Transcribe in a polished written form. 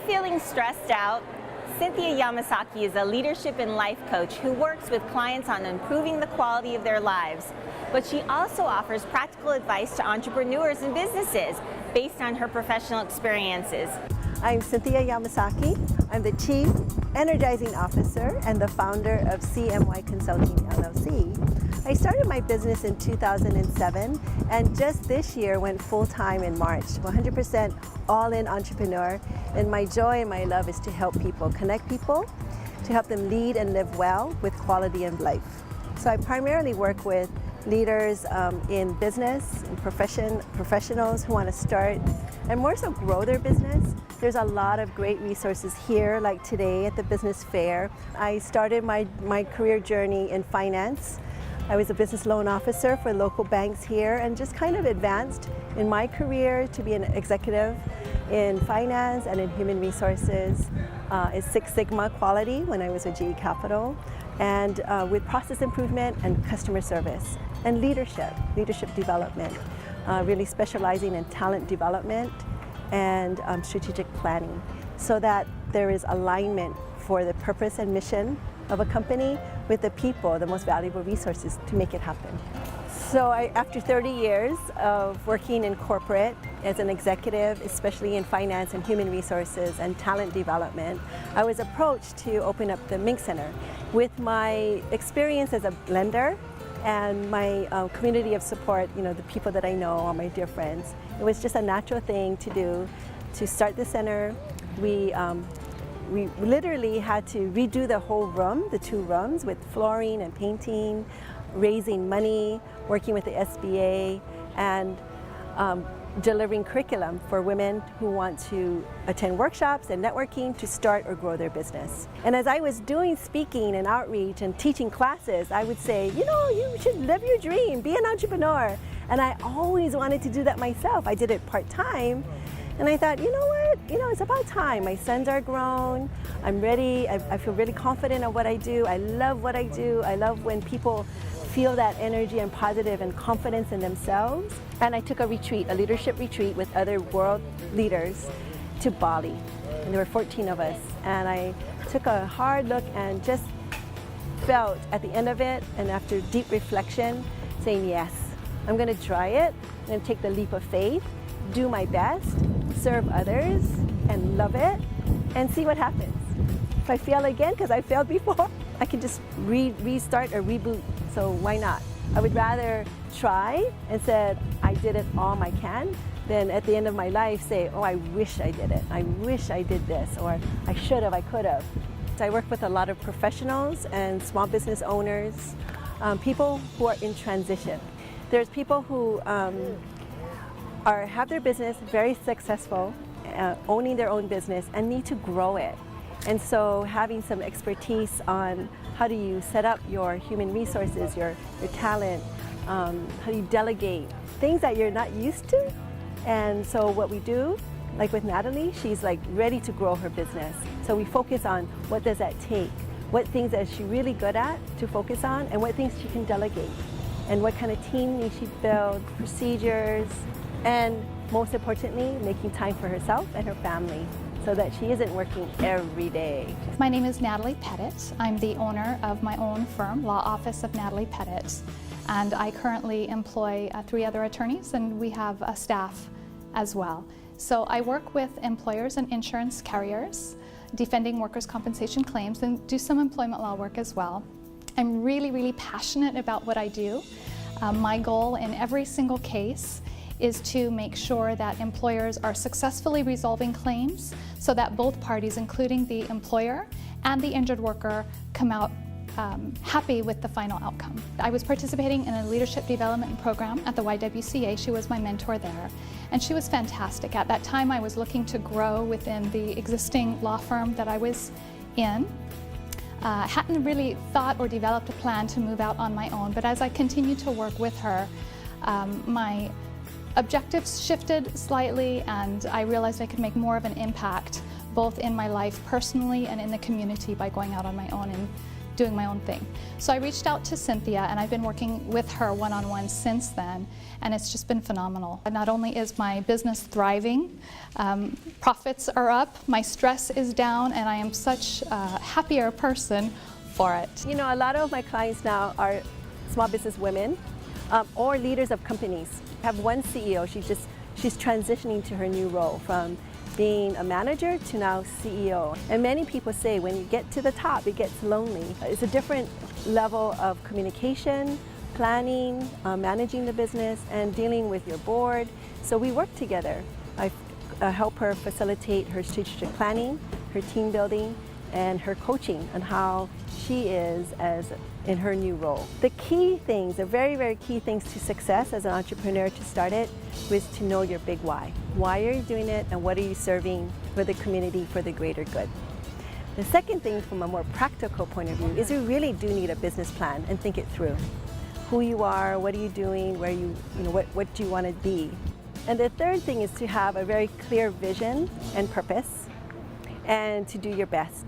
feeling stressed out? Cynthia Yamasaki is a leadership and life coach who works with clients on improving the quality of their lives. But she also offers practical advice to entrepreneurs and businesses based on her professional experiences. I'm Cynthia Yamasaki. I'm the Chief Energizing Officer and the founder of CMY Consulting LLC. I started my business in 2007 and just this year went full-time in March, 100% all-in entrepreneur. And my joy and my love is to help people, connect people, to help them lead and live well with quality of life. So I primarily work with leaders in business, in professionals who want to start and more so grow their business. There's a lot of great resources here, like today at the business fair. I started my career journey in finance. I was a business loan officer for local banks here and just kind of advanced in my career to be an executive in finance and in human resources, is Six Sigma quality when I was with GE Capital, and with process improvement and customer service and leadership development, really specializing in talent development and strategic planning so that there is alignment for the purpose and mission of a company with the people, the most valuable resources to make it happen. So after 30 years of working in corporate as an executive, especially in finance and human resources and talent development, I was approached to open up the Mink Center. With my experience as a lender and my community of support, you know, the people that I know, all my dear friends, it was just a natural thing to do, to start the center. We literally had to redo the whole room, the two rooms, with flooring and painting, raising money, working with the SBA, and delivering curriculum for women who want to attend workshops and networking to start or grow their business. And as I was doing speaking and outreach and teaching classes, I would say, you know, you should live your dream, be an entrepreneur. And I always wanted to do that myself. I did it part-time. And I thought, you know what, it's about time. My sons are grown, I'm ready, I feel really confident in what I do. I love what I do. I love when people feel that energy and positive and confidence in themselves. And I took a retreat, a leadership retreat with other world leaders to Bali. And there were 14 of us. And I took a hard look and just felt at the end of it, and after deep reflection, saying, yes, I'm gonna try it. I'm gonna take the leap of faith, do my best, serve others, and love it, and see what happens. If I fail again, because I failed before, I can just restart or reboot, so why not? I would rather try and said, I did it all I can, than at the end of my life say, oh, I wish I did it. I wish I did this, or I should have, I could have. I work with a lot of professionals and small business owners, people who are in transition. There's people who have their business very successful, owning their own business, and need to grow it. And so having some expertise on how do you set up your human resources, your talent, how do you delegate, things that you're not used to. And so what we do, like with Natalie, she's like ready to grow her business. So we focus on what does that take, what things is she really good at to focus on, and what things she can delegate, and what kind of team needs she build, procedures, and most importantly, making time for herself and her family so that she isn't working every day. My name is Natalie Pettit. I'm the owner of my own firm, Law Office of Natalie Pettit, and I currently employ 3 other attorneys, and we have a staff as well. So I work with employers and insurance carriers, defending workers' compensation claims, and do some employment law work as well. I'm really, really passionate about what I do. My goal in every single case is to make sure that employers are successfully resolving claims so that both parties, including the employer and the injured worker, come out happy with the final outcome. I was participating in a leadership development program at the YWCA. She was my mentor there, and she was fantastic. At that time, I was looking to grow within the existing law firm that I was in. Hadn't really thought or developed a plan to move out on my own, but as I continued to work with her, my objectives shifted slightly, and I realized I could make more of an impact both in my life personally and in the community by going out on my own and doing my own thing. So I reached out to Cynthia, and I've been working with her one-on-one since then, and it's just been phenomenal. Not only is my business thriving, profits are up, my stress is down, and I am such a happier person for it. You know, a lot of my clients now are small business women or leaders of companies. I have one CEO, she's transitioning to her new role from being a manager to now CEO. And many people say when you get to the top, it gets lonely. It's a different level of communication, planning, managing the business, and dealing with your board. So we work together. I help her facilitate her strategic planning, her team building, and her coaching on how she is in her new role. The key things, the very, very key things to success as an entrepreneur to start it was to know your big why. Why are you doing it, and what are you serving for the community, for the greater good? The second thing from a more practical point of view is you really do need a business plan and think it through. Who you are, what are you doing, what do you want to be? And the third thing is to have a very clear vision and purpose, and to do your best.